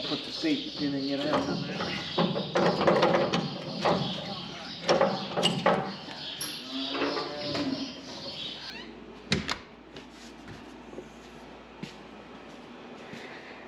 gotta put the safety pin in, get out of there.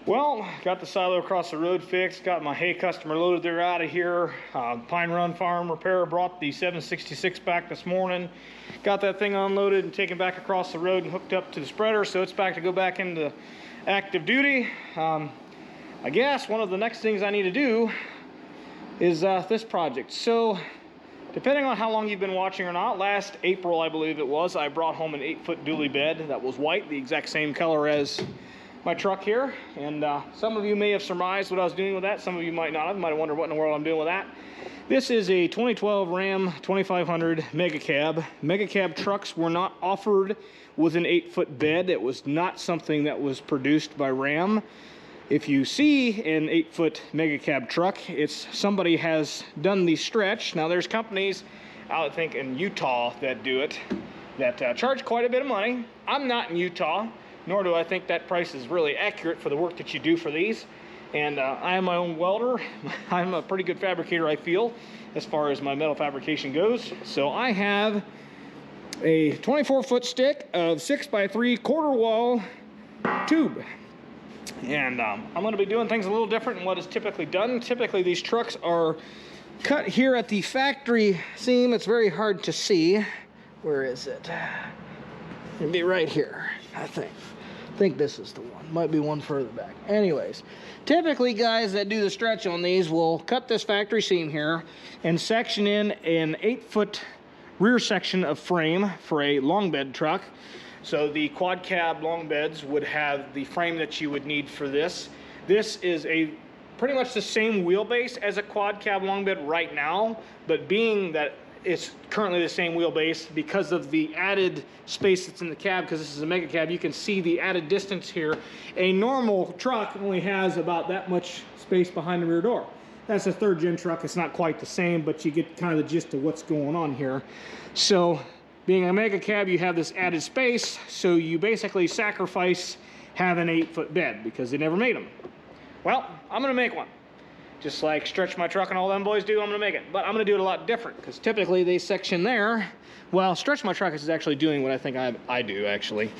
Well, got the silo across the road fixed, got my hay customer loaded. They're out of here. Pine Run Farm Repair brought the 766 back this morning. Got that thing unloaded and taken back across the road and hooked up to the spreader, so it's back to go back into active duty. I guess one of the next things I need to do is this project. So, depending on how long you've been watching or not, last April, I believe it was, I brought home an 8-foot dually bed that was white, the exact same color as my truck here, and some of you may have surmised what I was doing with that. Some of you might not have. Might have wondered what in the world I'm doing with that. This is a 2012 Ram 2500 Mega Cab. Mega Cab trucks were not offered with an 8-foot bed. It was not something that was produced by Ram. If you see an 8-foot Mega Cab truck, it's somebody has done the stretch. Now there's companies, I would think in Utah, that do it, that charge quite a bit of money. I'm not in Utah, nor do I think that price is really accurate for the work that you do for these. And I am my own welder. I'm a pretty good fabricator, I feel, as far as my metal fabrication goes. So I have a 24-foot stick of 6x3 quarter wall tube. And I'm going to be doing things a little different than what is typically done. Typically these trucks are cut here at the factory seam. It's very hard to see. Where is it? It'd be right here, I think. I think this is the one. Might be one further back. Anyways, typically guys that do the stretch on these will cut this factory seam here and section in an 8-foot rear section of frame for a long bed truck. So the quad cab long beds would have the frame that you would need for this. This is a pretty much the same wheelbase as a quad cab long bed right now, but being that it's currently the same wheelbase, because of the added space that's in the cab, because this is a Mega Cab, you can see the added distance here. A normal truck only has about that much space behind the rear door. That's a 3rd gen truck. It's not quite the same, but you get kind of the gist of what's going on here. So being a Mega Cab, you have this added space, so you basically sacrifice having an 8-foot bed because they never made them. Well, I'm gonna make one. Just like Stretch My Truck and all them boys do, I'm gonna make it. But I'm gonna do it a lot different, because typically they section there. Well, Stretch My Truck is actually doing what I think I do, actually.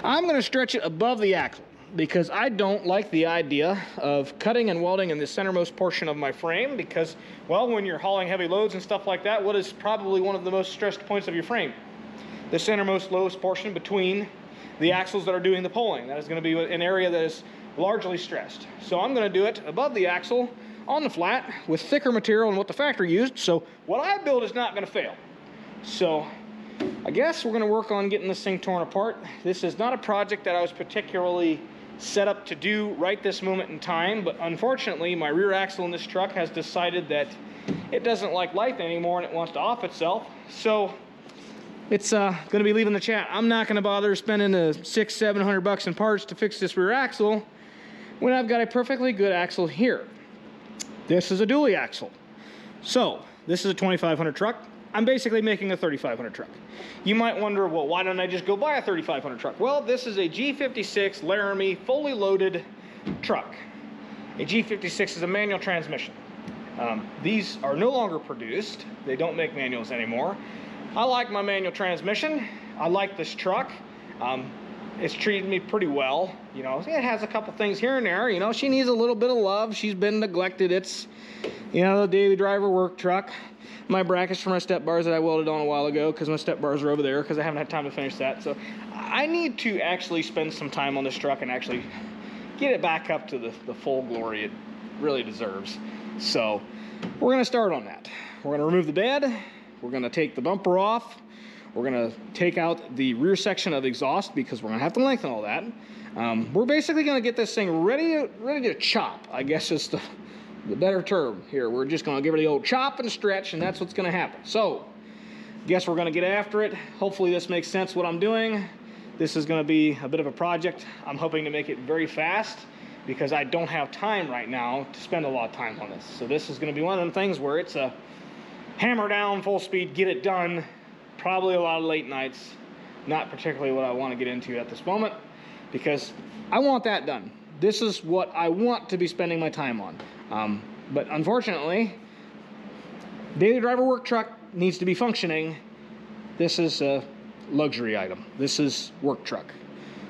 I'm gonna stretch it above the axle, because I don't like the idea of cutting and welding in the centermost portion of my frame, because, well, when you're hauling heavy loads and stuff like that, what is probably one of the most stressed points of your frame? The centermost lowest portion between the axles that are doing the pulling. That is gonna be an area that is largely stressed. So I'm gonna do it above the axle, on the flat, with thicker material than what the factory used, so what I build is not going to fail. So I guess we're going to work on getting this thing torn apart. This is not a project that I was particularly set up to do right this moment in time, but unfortunately my rear axle in this truck has decided that it doesn't like life anymore and it wants to off itself. So it's going to be leaving the chat. I'm not going to bother spending the $600-700 in parts to fix this rear axle when I've got a perfectly good axle here. This is a dually axle. So this is a 2500 truck. I'm basically making a 3500 truck. You might wonder, well, why don't I just go buy a 3500 truck? Well, this is a G56 Laramie fully loaded truck. A G56 is a manual transmission. These are no longer produced. They don't make manuals anymore. I like my manual transmission. I like this truck. It's treated me pretty well. You know, it has a couple things here and there. You know, she needs a little bit of love. She's been neglected. It's, you know, the daily driver work truck. My brackets for my step bars that I welded on a while ago, because my step bars are over there, because I haven't had time to finish that. So I need to actually spend some time on this truck and actually get it back up to the full glory it really deserves. So we're going to start on that. We're going to remove the bed. We're going to take the bumper off. We're going to take out the rear section of the exhaust, because we're going to have to lengthen all that. We're basically going to get this thing ready to chop, I guess is the better term here. We're just going to give it the old chop and stretch, and that's what's going to happen. So, guess we're going to get after it. Hopefully this makes sense what I'm doing. This is going to be a bit of a project. I'm hoping to make it very fast, because I don't have time right now to spend a lot of time on this. So this is going to be one of them things where it's a hammer down, full speed, get it done. Probably a lot of late nights. Not particularly what I want to get into at this moment, because I want that done. this is what I want to be spending my time on. But unfortunately, daily driver work truck needs to be functioning. This is a luxury item. This is work truck.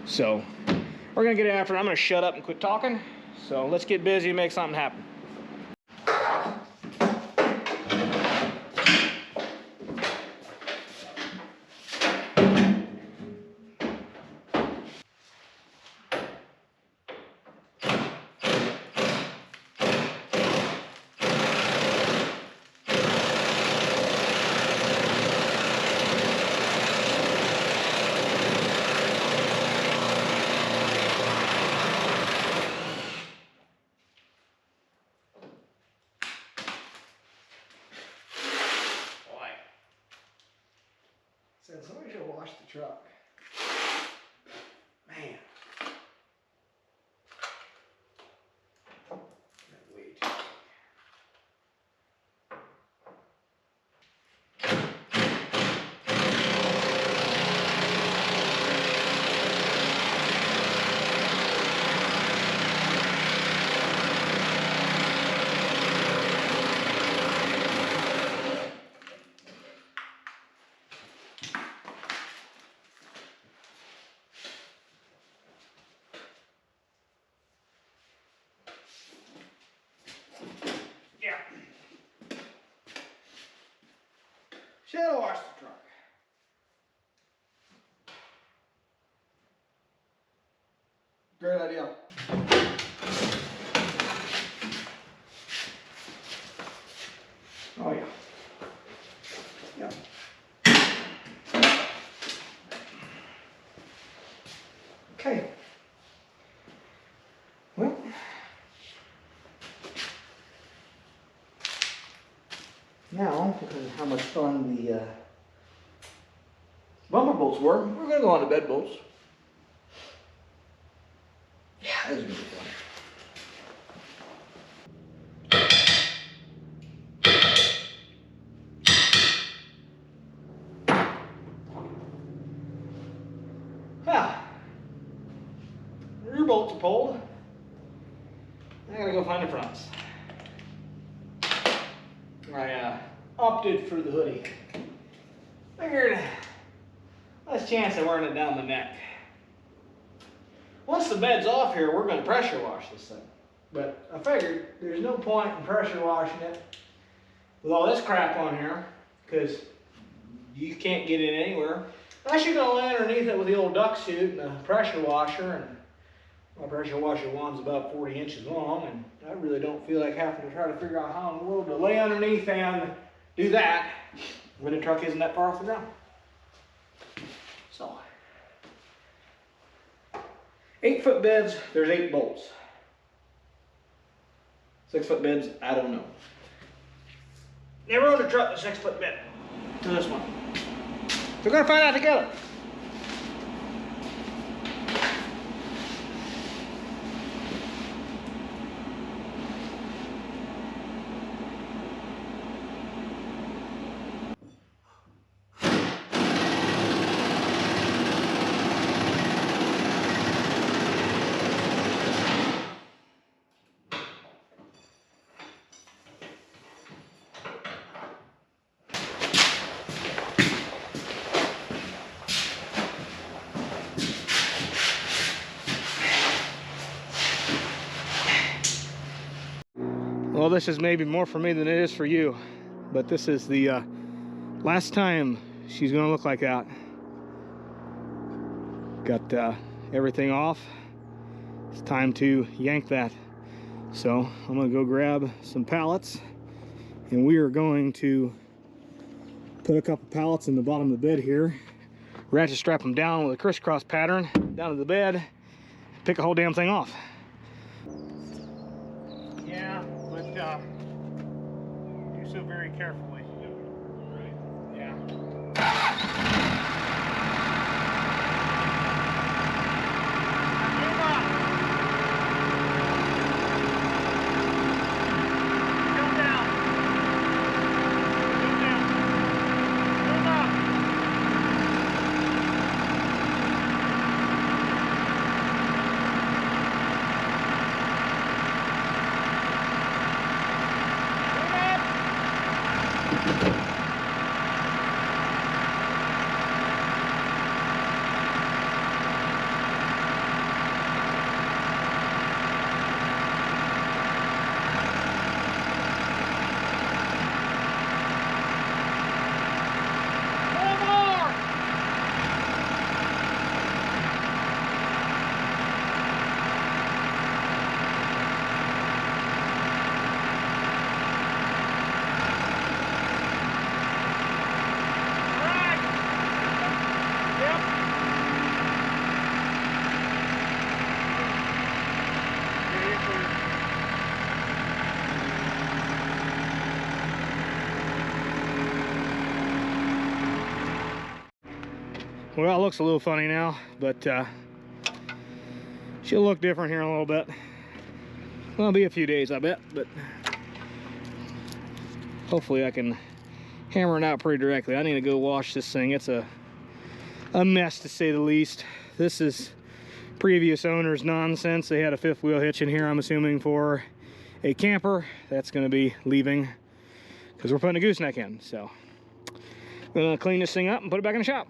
So we're gonna get after it. I'm gonna shut up and quit talking. So let's get busy and make something happen. Said somebody should wash the truck. Man. That way too. Shadow wash the truck. Great idea. Oh yeah. Yeah. Okay. Well. Now, because of how much fun the bumper bolts were, we're going to go on to bed bolts. Yeah, this is going to be fun. Now, rear bolts are pulled. I got to go find the fronts. I opted for the hoodie. Figured less chance of wearing it down the neck. Once the bed's off here, we're going to pressure wash this thing. But I figured there's no point in pressure washing it with all this crap on here, because you can't get it anywhere. Unless you're going to lay underneath it with the old duck suit and a pressure washer, and my pressure washer wand's about 40 inches long, and I really don't feel like having to try to figure out how in the world to lay underneath and do that when the truck isn't that far off the ground. So, 8-foot beds, there's 8 bolts. 6-foot beds, I don't know. Never owned a truck with a 6-foot bed to this one. So we're gonna find out together. Well, this is maybe more for me than it is for you, but this is the last time she's gonna look like that. Got everything off. It's time to yank that. So I'm gonna go grab some pallets, and we are going to put a couple pallets in the bottom of the bed here, ratchet strap them down with a crisscross pattern down to the bed, pick the whole damn thing off. Yeah, but do so very carefully. Right. Yeah. Well, it looks a little funny now, but she'll look different here in a little bit. Well, it'll be a few days, I bet, but hopefully I can hammer it out pretty directly. I need to go wash this thing. It's a mess, to say the least. This is previous owner's nonsense. They had a fifth wheel hitch in here, I'm assuming, for a camper. That's going to be leaving because we're putting a gooseneck in. So I'm going to clean this thing up and put it back in the shop.